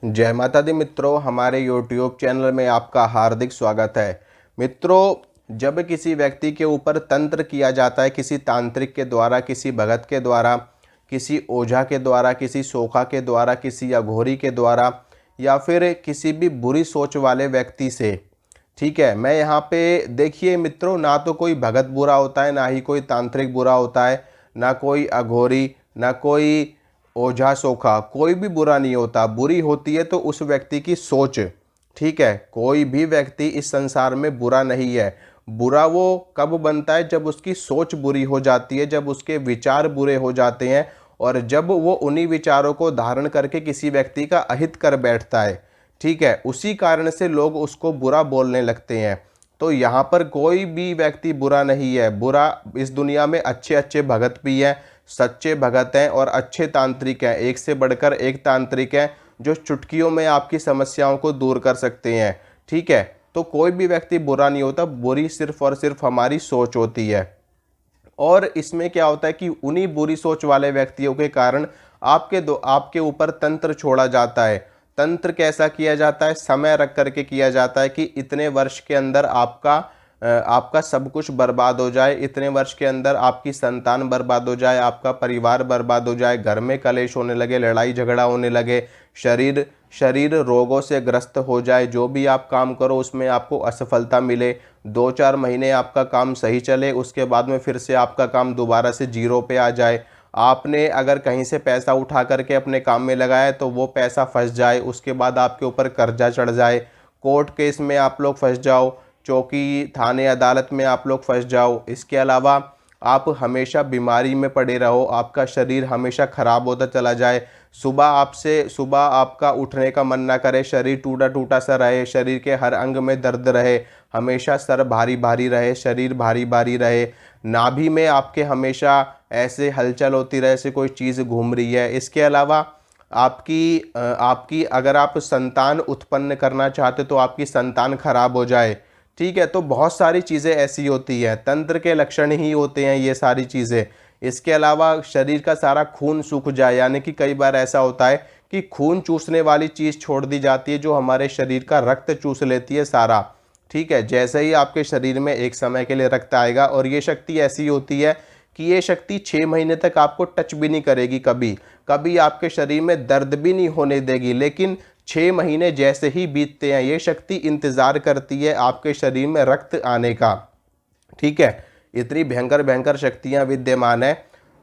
जय माता दी मित्रों, हमारे YouTube चैनल में आपका हार्दिक स्वागत है। मित्रों, जब किसी व्यक्ति के ऊपर तंत्र किया जाता है, किसी तांत्रिक के द्वारा, किसी भगत के द्वारा, किसी ओझा के द्वारा, किसी सोखा के द्वारा, किसी अघोरी के द्वारा या फिर किसी भी बुरी सोच वाले व्यक्ति से, ठीक है, मैं यहाँ पे देखिए मित्रों, ना तो कोई भगत बुरा होता है, ना ही कोई तांत्रिक बुरा होता है, ना कोई अघोरी, ना कोई ओझा सोखा, कोई भी बुरा नहीं होता। बुरी होती है तो उस व्यक्ति की सोच, ठीक है। कोई भी व्यक्ति इस संसार में बुरा नहीं है। बुरा वो कब बनता है? जब उसकी सोच बुरी हो जाती है, जब उसके विचार बुरे हो जाते हैं और जब वो उन्हीं विचारों को धारण करके किसी व्यक्ति का अहित कर बैठता है, ठीक है। उसी कारण से लोग उसको बुरा बोलने लगते हैं। तो यहाँ पर कोई भी व्यक्ति बुरा नहीं है। बुरा, इस दुनिया में अच्छे अच्छे भगत भी हैं, सच्चे भगत हैं और अच्छे तांत्रिक हैं, एक से बढ़कर एक तांत्रिक हैं जो चुटकियों में आपकी समस्याओं को दूर कर सकते हैं, ठीक है। तो कोई भी व्यक्ति बुरा नहीं होता, बुरी सिर्फ और सिर्फ हमारी सोच होती है। और इसमें क्या होता है कि उन्हीं बुरी सोच वाले व्यक्तियों के कारण आपके ऊपर तंत्र छोड़ा जाता है। तंत्र कैसा किया जाता है? समय रख करके किया जाता है कि इतने वर्ष के अंदर आपका सब कुछ बर्बाद हो जाए, इतने वर्ष के अंदर आपकी संतान बर्बाद हो जाए, आपका परिवार बर्बाद हो जाए, घर में कलेश होने लगे, लड़ाई झगड़ा होने लगे, शरीर शरीर रोगों से ग्रस्त हो जाए, जो भी आप काम करो उसमें आपको असफलता मिले, 2-4 महीने आपका काम सही चले, उसके बाद में फिर से आपका काम दोबारा से जीरो पे आ जाए। आपने अगर कहीं से पैसा उठा करके अपने काम में लगाया तो वो पैसा फंस जाए, उसके बाद आपके ऊपर कर्जा चढ़ जाए, कोर्ट केस में आप लोग फंस जाओ, चौकी थाने अदालत में आप लोग फंस जाओ। इसके अलावा आप हमेशा बीमारी में पड़े रहो, आपका शरीर हमेशा खराब होता चला जाए, सुबह आपका उठने का मन ना करे, शरीर टूटा टूटा सा रहे, शरीर के हर अंग में दर्द रहे, हमेशा सर भारी भारी रहे, शरीर भारी भारी रहे, नाभि में आपके हमेशा ऐसे हलचल होती रहे, ऐसे कोई चीज़ घूम रही है। इसके अलावा आपकी अगर आप संतान उत्पन्न करना चाहते तो आपकी संतान खराब हो जाए, ठीक है। तो बहुत सारी चीज़ें ऐसी होती हैं, तंत्र के लक्षण ही होते हैं ये सारी चीज़ें। इसके अलावा शरीर का सारा खून सूख जाए, यानी कि कई बार ऐसा होता है कि खून चूसने वाली चीज़ छोड़ दी जाती है जो हमारे शरीर का रक्त चूस लेती है सारा, ठीक है। जैसे ही आपके शरीर में एक समय के लिए रक्त आएगा, और ये शक्ति ऐसी होती है कि ये शक्ति 6 महीने तक आपको टच भी नहीं करेगी, कभी कभी आपके शरीर में दर्द भी नहीं होने देगी, लेकिन 6 महीने जैसे ही बीतते हैं ये शक्ति इंतज़ार करती है आपके शरीर में रक्त आने का, ठीक है। इतनी भयंकर भयंकर शक्तियाँ विद्यमान है।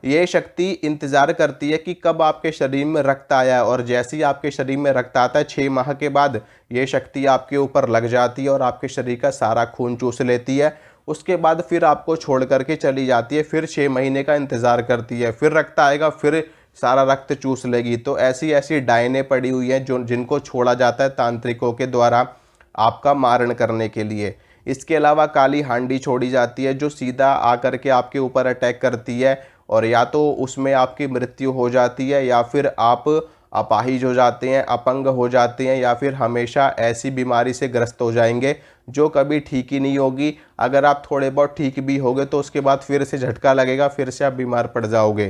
ये शक्ति इंतज़ार करती है कि कब आपके शरीर में रक्त आया है, और जैसे ही आपके शरीर में रक्त आता है 6 माह के बाद ये शक्ति आपके ऊपर लग जाती है और आपके शरीर का सारा खून चूस लेती है। उसके बाद फिर आपको छोड़ करके चली जाती है, फिर 6 महीने का इंतज़ार करती है, फिर रक्त आएगा, फिर सारा रक्त चूस लेगी। तो ऐसी ऐसी डायनें पड़ी हुई हैं जिनको छोड़ा जाता है तांत्रिकों के द्वारा आपका मारण करने के लिए। इसके अलावा काली हांडी छोड़ी जाती है जो सीधा आकर के आपके ऊपर अटैक करती है, और या तो उसमें आपकी मृत्यु हो जाती है, या फिर आप अपाहिज हो जाते हैं, अपंग हो जाते हैं, या फिर हमेशा ऐसी बीमारी से ग्रस्त हो जाएंगे जो कभी ठीक ही नहीं होगी। अगर आप थोड़े बहुत ठीक भी होगे तो उसके बाद फिर से झटका लगेगा, फिर से आप बीमार पड़ जाओगे।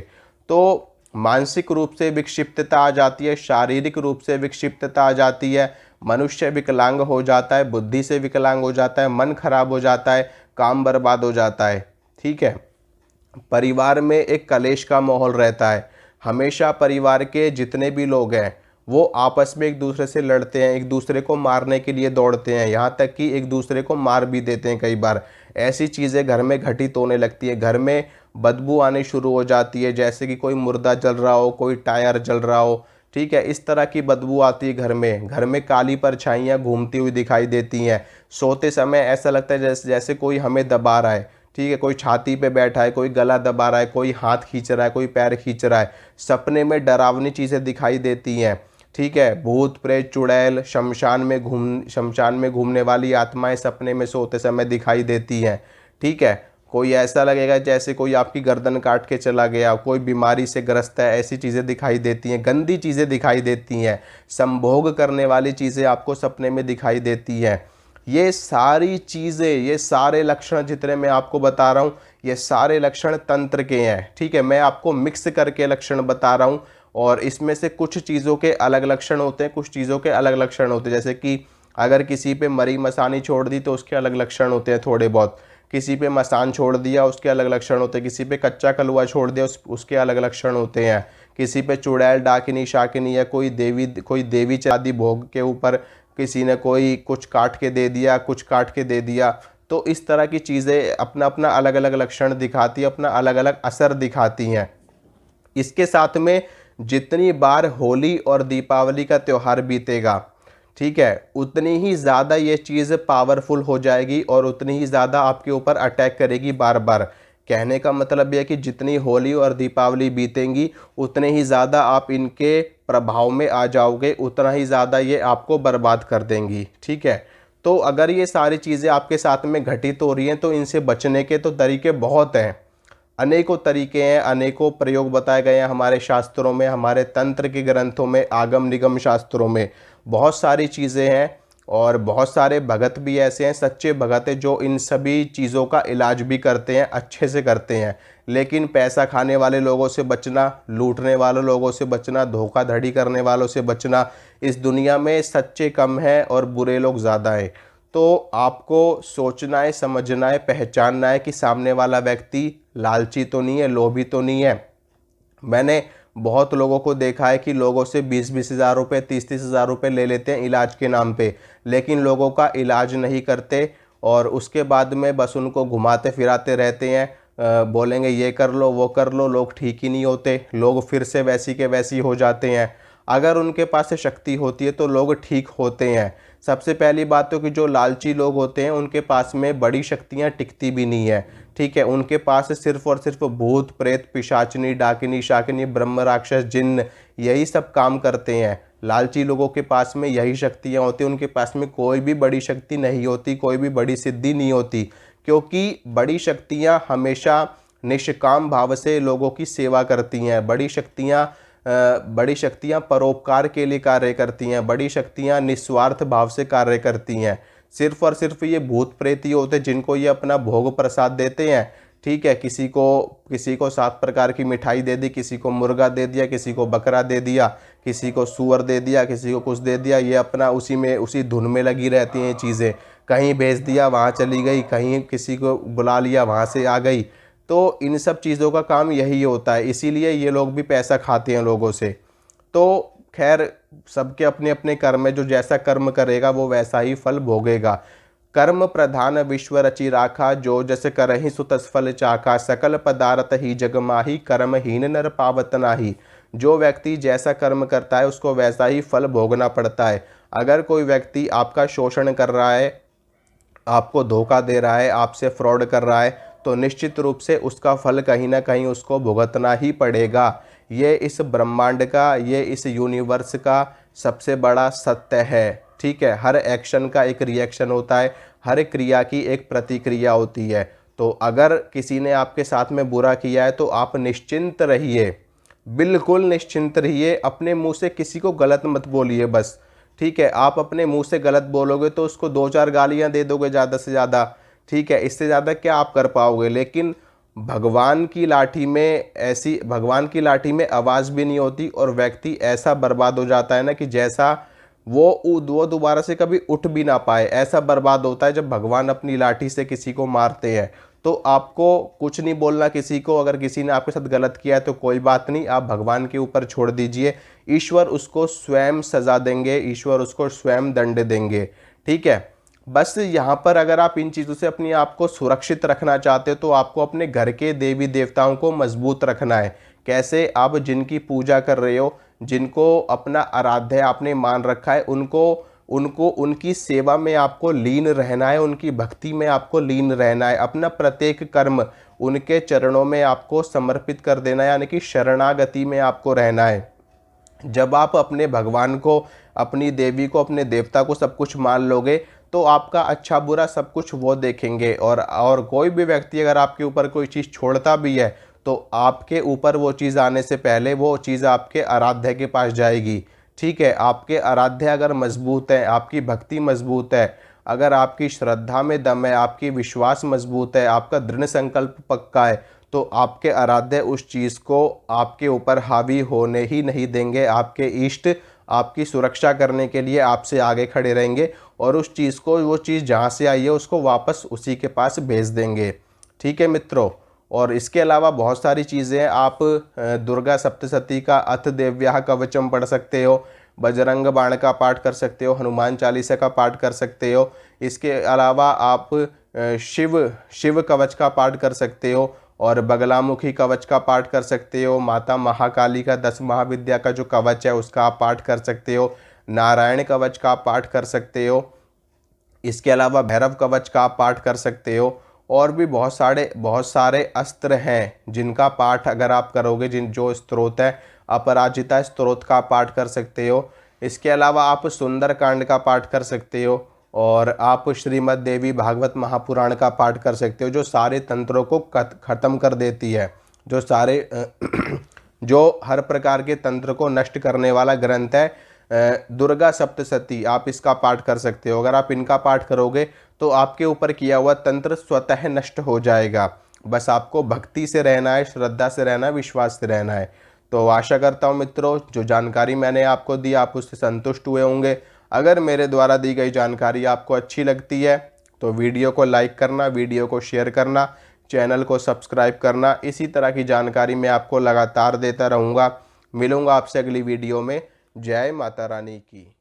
तो मानसिक रूप से विक्षिप्तता आ जाती है, शारीरिक रूप से विक्षिप्तता आ जाती है, मनुष्य विकलांग हो जाता है, बुद्धि से विकलांग हो जाता है, मन खराब हो जाता है, काम बर्बाद हो जाता है, ठीक है। परिवार में एक कलेश का माहौल रहता है, हमेशा परिवार के जितने भी लोग हैं वो आपस में एक दूसरे से लड़ते हैं, एक दूसरे को मारने के लिए दौड़ते हैं, यहाँ तक कि एक दूसरे को मार भी देते हैं कई बार। ऐसी चीज़ें घर में घटित होने लगती है, घर में बदबू आनी शुरू हो जाती है, जैसे कि कोई मुर्दा जल रहा हो, कोई टायर जल रहा हो, ठीक है। इस तरह की बदबू आती है घर में काली परछाइयाँ घूमती हुई दिखाई देती हैं। सोते समय ऐसा लगता है जैसे कोई हमें दबा रहा है, ठीक है। कोई छाती पे बैठा है, कोई गला दबा रहा है, कोई हाथ खींच रहा है, कोई पैर खींच रहा है। सपने में डरावनी चीज़ें दिखाई देती हैं, ठीक है। भूत प्रेत चुड़ैल, शमशान में घूमने वाली आत्माएं सपने में सोते समय दिखाई देती हैं, ठीक है। कोई ऐसा लगेगा जैसे कोई आपकी गर्दन काट के चला गया, कोई बीमारी से ग्रस्त है, ऐसी चीज़ें दिखाई देती हैं, गंदी चीज़ें दिखाई देती हैं, संभोग करने वाली चीज़ें आपको सपने में दिखाई देती हैं। ये सारी चीज़ें, ये सारे लक्षण जितने मैं आपको बता रहा हूँ, ये सारे लक्षण तंत्र के हैं, ठीक है। मैं आपको मिक्स करके लक्षण बता रहा हूँ, और इसमें से कुछ चीज़ों के अलग लक्षण होते हैं, कुछ चीज़ों के अलग लक्षण होते हैं। जैसे कि अगर किसी पे मरी मसानी छोड़ दी तो उसके अलग लक्षण होते हैं थोड़े बहुत, किसी पे मसान छोड़ दिया उसके अलग लक्षण होते हैं, किसी पे कच्चा कलुआ छोड़ दिया उसके अलग लक्षण होते हैं, किसी पे चुड़ैल डाकिनी शाकिनी या कोई देवी चादी भोग के ऊपर किसी ने कोई कुछ काट के दे दिया, कुछ काट के दे दिया। तो इस तरह की चीज़ें अपना अपना अलग अलग लक्षण दिखाती है, अपना अलग अलग असर दिखाती हैं। इसके साथ में जितनी बार होली और दीपावली का त्यौहार बीतेगा, ठीक है, उतनी ही ज़्यादा ये चीज़ पावरफुल हो जाएगी और उतनी ही ज़्यादा आपके ऊपर अटैक करेगी बार बार। कहने का मतलब यह है कि जितनी होली और दीपावली बीतेंगी उतने ही ज़्यादा आप इनके प्रभाव में आ जाओगे, उतना ही ज़्यादा ये आपको बर्बाद कर देंगी। ठीक है, तो अगर ये सारी चीज़ें आपके साथ में घटित हो रही हैं तो इनसे बचने के तो तरीके बहुत हैं, अनेकों तरीके हैं, अनेकों प्रयोग बताए गए हैं हमारे शास्त्रों में, हमारे तंत्र के ग्रंथों में, आगम निगम शास्त्रों में बहुत सारी चीज़ें हैं। और बहुत सारे भगत भी ऐसे हैं, सच्चे भगत हैं, जो इन सभी चीज़ों का इलाज भी करते हैं, अच्छे से करते हैं। लेकिन पैसा खाने वाले लोगों से बचना, लूटने वाले लोगों से बचना, धोखाधड़ी करने वालों से बचना, इस दुनिया में सच्चे कम हैं और बुरे लोग ज़्यादा हैं। तो आपको सोचना है, समझना है, पहचानना है कि सामने वाला व्यक्ति लालची तो नहीं है, लोभी तो नहीं है। मैंने बहुत लोगों को देखा है कि लोगों से 20-20 हज़ार रुपये, 30-30 हज़ार रुपये ले लेते हैं इलाज के नाम पे, लेकिन लोगों का इलाज नहीं करते और उसके बाद में बस उनको घुमाते फिराते रहते हैं। बोलेंगे ये कर लो, वो कर लो, लोग ठीक ही नहीं होते, लोग फिर से वैसी के वैसी हो जाते हैं। अगर उनके पास शक्ति होती है तो लोग ठीक होते हैं। सबसे पहली बात तो कि जो लालची लोग होते हैं उनके पास में बड़ी शक्तियाँ टिकती भी नहीं है। ठीक है, उनके पास सिर्फ और सिर्फ भूत प्रेत पिशाचनी डाकिनी शाकिनी ब्रह्म राक्षस जिन्न यही सब काम करते हैं। लालची लोगों के पास में यही शक्तियाँ होती हैं, उनके पास में कोई भी बड़ी शक्ति नहीं होती, कोई भी बड़ी सिद्धि नहीं होती, क्योंकि बड़ी शक्तियाँ हमेशा निष्काम भाव से लोगों की सेवा करती हैं। बड़ी शक्तियाँ परोपकार के लिए कार्य करती हैं, बड़ी शक्तियाँ निस्वार्थ भाव से कार्य करती हैं। सिर्फ और सिर्फ ये भूत प्रेत ही होते जिनको ये अपना भोग प्रसाद देते हैं। ठीक है, किसी को 7 प्रकार की मिठाई दे दी, किसी को मुर्गा दे दिया, किसी को बकरा दे दिया, किसी को सूअर दे दिया, किसी को कुछ दे दिया, ये अपना उसी धुन में लगी रहती हैं ये चीज़ें। कहीं भेज दिया वहाँ चली गई, कहीं किसी को बुला लिया वहाँ से आ गई। तो इन सब चीज़ों का काम यही होता है, इसीलिए ये लोग भी पैसा खाते हैं लोगों से। तो खैर, सबके अपने अपने कर्म है, जो जैसा कर्म करेगा वो वैसा ही फल भोगेगा। कर्म प्रधान विश्व रचि राखा, जो जस करहि सो तस फल चाखा, सकल पदार्थ ही जग माही, कर्महीन नर पावत नाही। जो व्यक्ति जैसा कर्म करता है उसको वैसा ही फल भोगना पड़ता है। अगर कोई व्यक्ति आपका शोषण कर रहा है, आपको धोखा दे रहा है, आपसे फ्रॉड कर रहा है, तो निश्चित रूप से उसका फल कहीं ना कहीं उसको भुगतना ही पड़ेगा। ये इस ब्रह्मांड का, ये इस यूनिवर्स का सबसे बड़ा सत्य है। ठीक है, हर एक्शन का एक रिएक्शन होता है, हर क्रिया की एक प्रतिक्रिया होती है। तो अगर किसी ने आपके साथ में बुरा किया है तो आप निश्चिंत रहिए, बिल्कुल निश्चिंत रहिए, अपने मुंह से किसी को गलत मत बोलिए बस। ठीक है, आप अपने मुंह से गलत बोलोगे तो उसको 2-4 गालियां दे दोगे ज़्यादा से ज़्यादा। ठीक है, इससे ज़्यादा क्या आप कर पाओगे। लेकिन भगवान की लाठी में आवाज़ भी नहीं होती और व्यक्ति ऐसा बर्बाद हो जाता है ना कि जैसा वो दोबारा से कभी उठ भी ना पाए, ऐसा बर्बाद होता है जब भगवान अपनी लाठी से किसी को मारते हैं। तो आपको कुछ नहीं बोलना किसी को, अगर किसी ने आपके साथ गलत किया है तो कोई बात नहीं, आप भगवान के ऊपर छोड़ दीजिए, ईश्वर उसको स्वयं सजा देंगे, ईश्वर उसको स्वयं दंड देंगे। ठीक है, बस यहाँ पर अगर आप इन चीज़ों से अपने आप को सुरक्षित रखना चाहते हो तो आपको अपने घर के देवी देवताओं को मजबूत रखना है। कैसे? आप जिनकी पूजा कर रहे हो, जिनको अपना आराध्य आपने मान रखा है, उनको उनकी सेवा में आपको लीन रहना है, उनकी भक्ति में आपको लीन रहना है। अपना प्रत्येक कर्म उनके चरणों में आपको समर्पित कर देना है, यानी कि शरणागति में आपको रहना है। जब आप अपने भगवान को, अपनी देवी को, अपने देवता को सब कुछ मान लोगे तो आपका अच्छा बुरा सब कुछ वो देखेंगे। और कोई भी व्यक्ति अगर आपके ऊपर कोई चीज़ छोड़ता भी है तो आपके ऊपर वो चीज़ आने से पहले वो चीज़ आपके आराध्य के पास जाएगी। ठीक है, आपके आराध्य अगर मजबूत है, आपकी भक्ति मजबूत है, अगर आपकी श्रद्धा में दम है, आपकी विश्वास मजबूत है, आपका दृढ़ संकल्प पक्का है, तो आपके आराध्य उस चीज़ को आपके ऊपर हावी होने ही नहीं देंगे। आपके इष्ट आपकी सुरक्षा करने के लिए आपसे आगे खड़े रहेंगे और उस चीज़ को, वो चीज़ जहाँ से आई है उसको वापस उसी के पास भेज देंगे। ठीक है मित्रों। और इसके अलावा बहुत सारी चीज़ें, आप दुर्गा सप्तशती का अथ देव्याः कवचम पढ़ सकते हो, बजरंग बाण का पाठ कर सकते हो, हनुमान चालीसा का पाठ कर सकते हो। इसके अलावा आप शिव कवच का पाठ कर सकते हो और बगलामुखी कवच का पाठ कर सकते हो। माता महाकाली का 10 महाविद्या का जो कवच है उसका आप पाठ कर सकते हो। नारायण कवच का आप पाठ कर सकते हो। इसके अलावा भैरव कवच का आप पाठ कर सकते हो। और भी बहुत सारे अस्त्र हैं जिनका पाठ अगर आप करोगे, जो स्तोत्र है, अपराजिता स्तोत्र का पाठ कर सकते हो। इसके अलावा आप सुंदरकांड का पाठ कर सकते हो और आप श्रीमद् देवी भागवत महापुराण का पाठ कर सकते हो, जो सारे तंत्रों को ख़त्म कर देती है, जो सारे जो हर प्रकार के तंत्र को नष्ट करने वाला ग्रंथ है। दुर्गा सप्तशती, आप इसका पाठ कर सकते हो। अगर आप इनका पाठ करोगे तो आपके ऊपर किया हुआ तंत्र स्वतः नष्ट हो जाएगा। बस आपको भक्ति से रहना है, श्रद्धा से रहना है, विश्वास से रहना है। तो आशा करता हूँ मित्रों, जो जानकारी मैंने आपको दी आप उससे संतुष्ट हुए होंगे। अगर मेरे द्वारा दी गई जानकारी आपको अच्छी लगती है तो वीडियो को लाइक करना, वीडियो को शेयर करना, चैनल को सब्सक्राइब करना। इसी तरह की जानकारी मैं आपको लगातार देता रहूँगा। मिलूँगा आपसे अगली वीडियो में। जय माता रानी की।